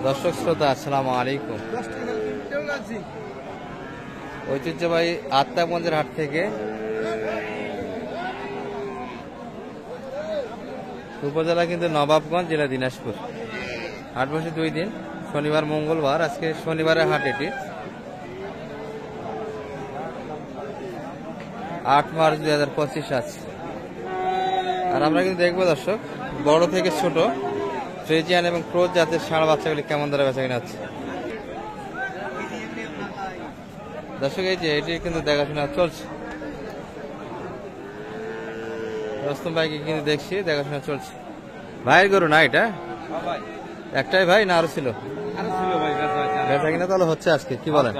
দর্শক শ্রোতা আসসালামু আলাইকুম। ঐতিহ্যবাহী আত্মাগঞ্জের হাট থেকে উপজেলা কিন্তু নবাবগঞ্জ, জেলা দিনাজপুর। হাট বসে 2 দিন, শনিবার মঙ্গলবার। আজকে শনিবারের হাট এটি 8 মার্চ 2025 আছে। আর আমরা কিন্তু দেখবো দর্শক, বড় থেকে ছোট ফ্রিজিয়ান এবং ক্রোজ জাতের ষাঁড় বাচ্চাগুলি কেমন ধরে বেচা কিনা হচ্ছে। দর্শক এই যে এটি কিন্তু দেখাশোনা চলছে, রস্তম ভাইকে কিন্তু দেখছি দেখাশোনা চলছে। ভাইয়ের গরু না এটা? একটাই ভাই না আরো ছিল? বেচা কিনা তাহলে হচ্ছে আজকে, কি বলেন?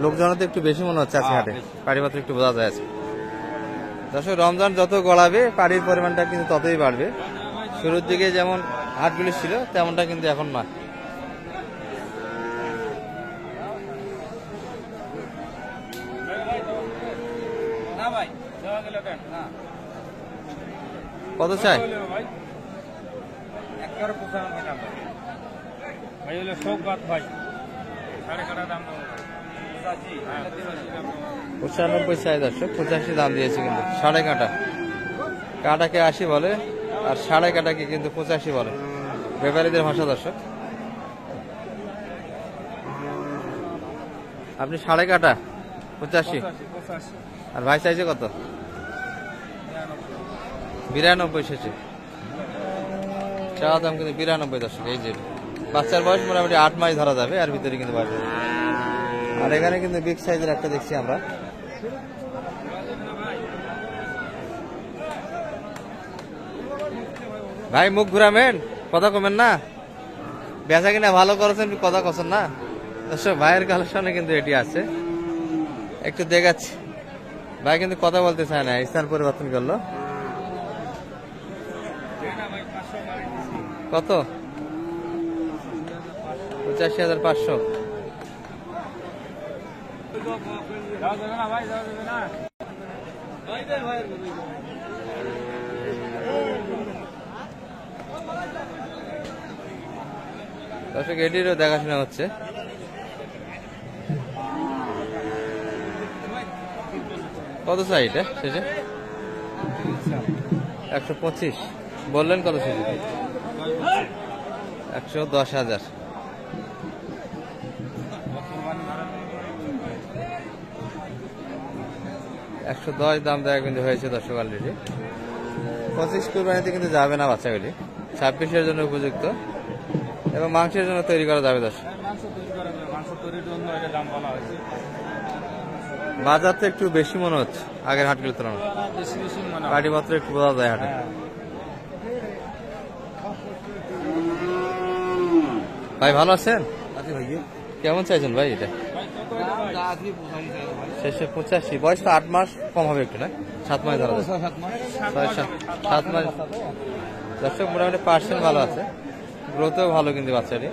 লোকজন তো একটু বেশি মনে হচ্ছে আজকে হাটে, পাড়িমাত্র একটু বোঝা যায় আছে। দর্শক রমজান যত গড়াবে পাড়ির পরিমাণটা কিন্তু ততই বাড়বে। শুরুর দিকে যেমন হাটগুলি ছিল তেমনটা কিন্তু এখন না। কত চাই? ভাই 95 চাই দর্শক, 85 দাম দিয়েছে কিন্তু। সাড়ে কাঁটা, কাঁটাকে 80 বলে আর সাড়ে কাঁটাকে কিন্তু 85 বলে ব্যাপারীদের ভাষা। দর্শক আপনি সাড়ে কাঁটা 85 আর ভাই চাইছে কত? 92 শেষে চাওয়া দাম কিন্তু 92 দর্শক। এই যে বাচ্চার বয়স মোটামুটি 8 মাস ধরা যাবে, আর ভিতরে কিন্তু বয়স। আর এখানে কিন্তু বিগ সাইজের একটা দেখছি আমরা। ভাই মুখ ঘুরাবেন, কথা কমেন না। বেচা কিনা ভালো করেছেন, কথা কছেন না। দর্শক ভাইয়ের কালেকশনে কিন্তু এটি আছে, একটু দেখাচ্ছি। ভাই কিন্তু কথা বলতে চায় না, স্থান পরিবর্তন করলো। কত? 85,500। দর্শক এটিরও দেখাশোনা হচ্ছে। কত চাই এটা শেষে? 125 বললেন, কত শেষে? 110,000। 110 দাম দেওয়া কিন্তু হয়েছে দর্শক অলরেডি। 25 কুরবানিতে কিন্তু যাবে না বাচ্চাগুলি, 26-এর জন্য উপযুক্ত এবং মাংসের জন্য তৈরি করা যাবে। দর্শক বাজার তো একটু বেশি মনে হচ্ছে আগের হাটগুলোর তুলনায়, পাটি মাত্র একটু বোঝা যায় হাটে। ভাই ভালো আছেন? কেমন চাইছেন ভাই এটা? শেষে 85। বয়স তো 8 মাস কম হবে একটু, না 7 মাস ধরা, 7 মাস। দর্শক মোটামুটি পার্সেন্ট ভালো আছে, গ্রোথও ভালো কিন্তু বাচ্চাটি।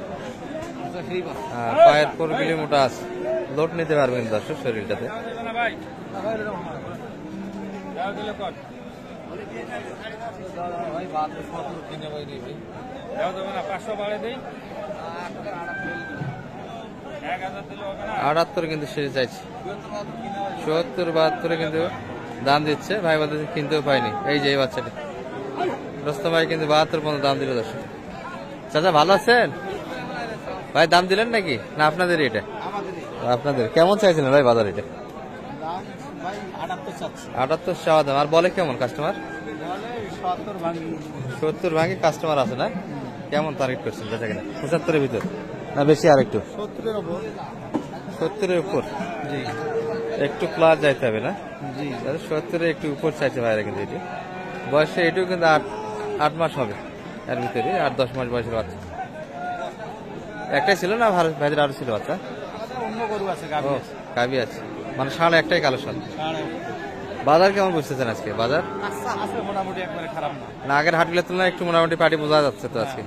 পায়ের কোরগুলি মোটা আছে, লোড নিতে পারবে কিন্তু দর্শক শরীরটাতে। আটাত্তর কিন্তু শেষে চাইছে, 70-72 কিন্তু দাম দিচ্ছে ভাই, বলতে কিনতেও পাইনি। এই যে এই বাচ্চাটি রস্তম ভাই কিন্তু 72 পর্যন্ত দাম দিল। দর্শক চাচা ভালো আছেন? ভাই দাম দিলেন নাকি না আপনাদের? এটা আপনাদের। কেমন চাইছিলেন ভাই বাজার? এটা 78 চাওয়া দাম। আর বলে কেমন কাস্টমার? 70 ভাঙি কাস্টমার আছে না? কেমন টার্গেট করছেন বেচা কিনা? 75-এর ভিতর না বেশি? আর একটু 70-এর উপর। জি একটু প্লাস যাইতে হবে না? জি 70-এর একটু উপর চাইছে ভাইরা কিন্তু। এটি বয়সে এটিও কিন্তু 8 মাস হবে, এর ভিতরে 8-10 মাস বয়সের বাচ্চা। একটাই ছিল না ভাইদের আরো ছিল বাচ্চা? গাভী আছে, মানে ষাঁড় একটাই কালেকশন। বাজার কেমন বুঝতেছেন আজকে? বাজার মোটামুটি একবারে খারাপ না, আগের হাটগুলোর তুলনায় একটু মোটামুটি পাটি বোঝা যাচ্ছে তো আজকে।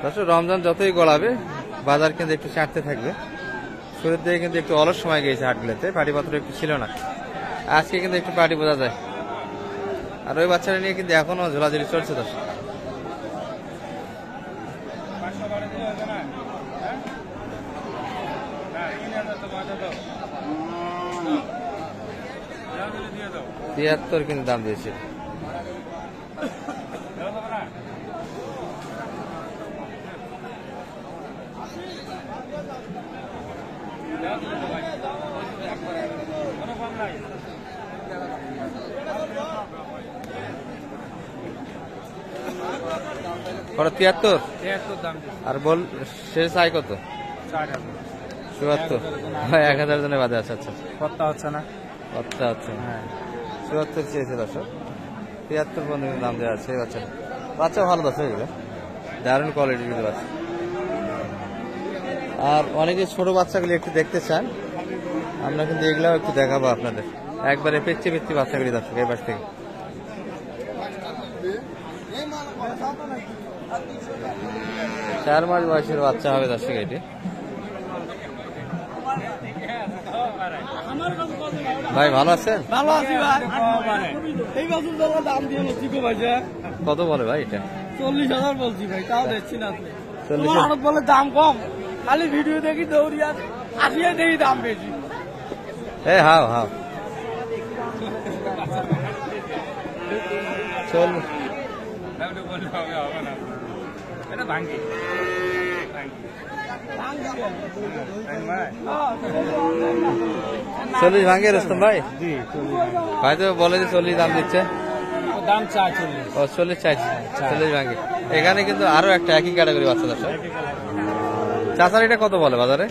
দর্শক রমজান যতই গড়াবে বাজার কিন্তু একটু চাটতে থাকবে। শুরুর দিকে কিন্তু একটু অলস সময় গিয়েছে হাটগুলোতে, পাটিপত্র একটু ছিল না। আজকে কিন্তু একটু পাটি বোঝা যায়। আর ওই বাচ্চারা নিয়ে কিন্তু এখনো ঝোলাঝুলি চলছে। দর্শক তিয়াত্তর কিন্তু দাম দিয়েছে। কত 73? আর বল শেষ আয় কত? 74। 1000 জনের বাদে আছে। আচ্ছা কথা হচ্ছে না, কথা হচ্ছে না। হ্যাঁ 74 চেয়েছে দর্শক, 73 পর্যন্ত দাম দেওয়া আছে। বাচ্চা বাচ্চা ভালো দর্শক, এগুলো দারুণ কোয়ালিটি কিন্তু বাচ্চা। আর অনেকে ছোট বাচ্চাগুলি একটু দেখতে চান, আমরা কিন্তু এগুলাও একটু দেখাবো আপনাদের। একবারে পেচ্ছি পেচ্ছি বাচ্চাগুলি দর্শক এই পাশ থেকে। 4 মাস বয়সের বাচ্চা হবে দর্শক এটি। ভাই ভালো আছেন? ভালো আছি ভাই। এই বছর দাম দিয়ে লতিকো ভাই, কত বলে ভাই এটা? 40,000 বলছি ভাই, তাও দেখছি না। 40,000 তোমার বলে দাম কম, খালি ভিডিও দেখি দৌড়িয়া আসিয়া দেখি দাম বেশি। হাও হাও চল ভাঙ্গি 40 ভাঙে রুস্তম ভাই? ভাই তো বলে যে 40 দাম দিচ্ছে, দাম 40। ও 40 চাইছে, 40 ভাঙে। এখানে কিন্তু আরো একটা একই ক্যাটাগরি বাচ্চা দর্শক। চাচার এটা কত বলে বাজারে?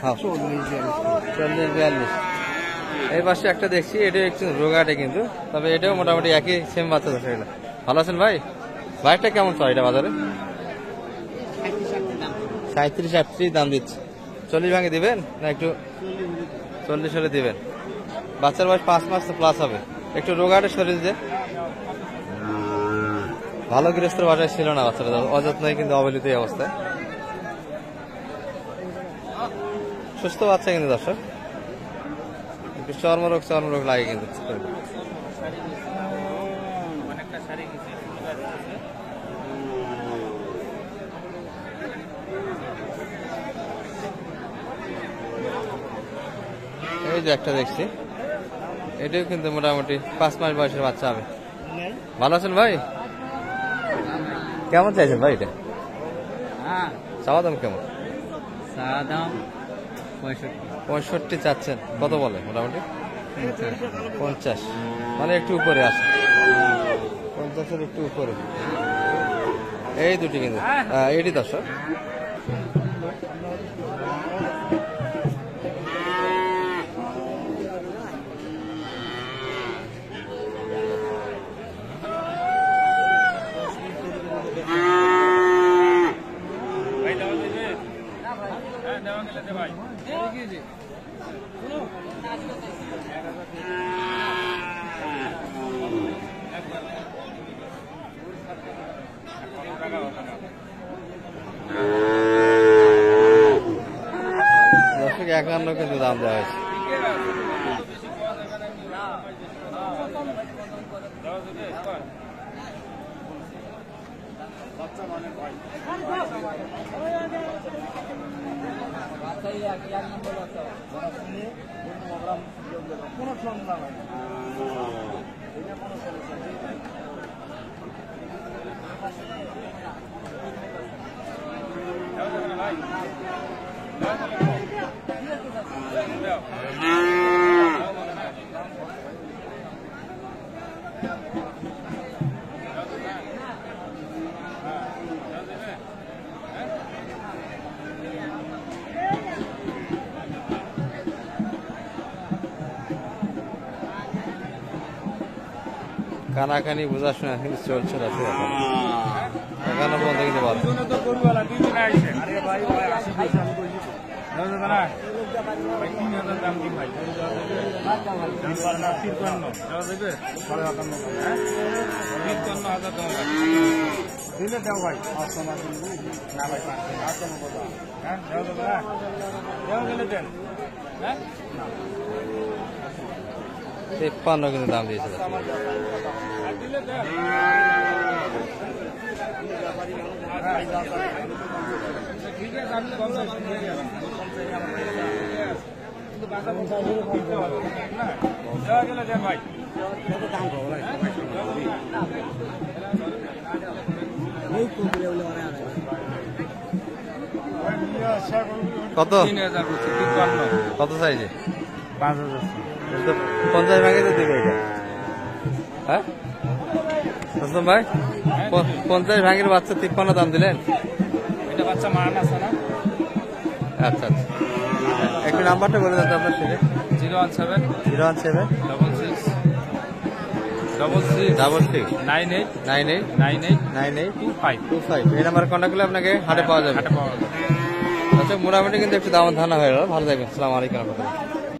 40-42। এই পাশে একটা দেখছি, এটাও একটু রোগাটে কিন্তু, তবে এটাও মোটামুটি একই সেম বাচ্চা দর্শক। এটা ভালো আছেন ভাই? ভাইটা কেমন চল এটা বাজারে? 37-38 দাম দিচ্ছে। 40 ভাঙে দিবেন না একটু? 40 হলে দিবেন। বাচ্চার বয়স 5 মাস তো প্লাস হবে, একটু রোগাটে শরীর যে, ভালো গৃহস্থের বাসায় ছিল না বাচ্চাটা, অযত্নই কিন্তু অবহেলিত এই অবস্থায়। সুস্থ বাচ্চা কিন্তু দর্শক, একটু চর্মরোগ লাগে কিন্তু। এই যে একটা দেখছি, এটাও কিন্তু মোটামুটি 5 মাস বয়সের বাচ্চা হবে। ভালো আছেন ভাই? কেমন চাইছেন ভাই এটা? চাওয়া দাম কেমন? 65 চাচ্ছেন। কত বলে মোটামুটি? 50, মানে একটু উপরে আছে, 50-এর একটু উপরে। এই দুটি কিন্তু এটি দর্শক। দর্শক 51 কিন্তু দাম দেওয়া হয়েছে। কানাকানি বোঝাশোনা কিন্তু চলছে রাতে, এখনো পর্যন্ত কিন্তু ভালো। তেপ্পান্ন কিন্তু দাম দিয়েছিল। কত 3000 কত চাইছে 5000 50 ভাগে তো দিবে এটা হ্যাঁ রুস্তম ভাই 50 ভাগের বাচ্চা 53 দাম দিলেন এটা বাচ্চা মান আছে না আচ্ছা আচ্ছা একটু নাম্বারটা বলে দেন তো আপনার সাথে 017 017 66 66 98 98 98 98 25 25 এই নাম্বার কন্ট্যাক্ট করলে আপনাকে হাটে পাওয়া যাবে হাটে পাওয়া যাবে। আচ্ছা মোটামুটি কিন্তু একটু দাম ধারণা হয়ে গেল ভালো থাকবেন আসসালামু আলাইকুম রহমতুল্লাহ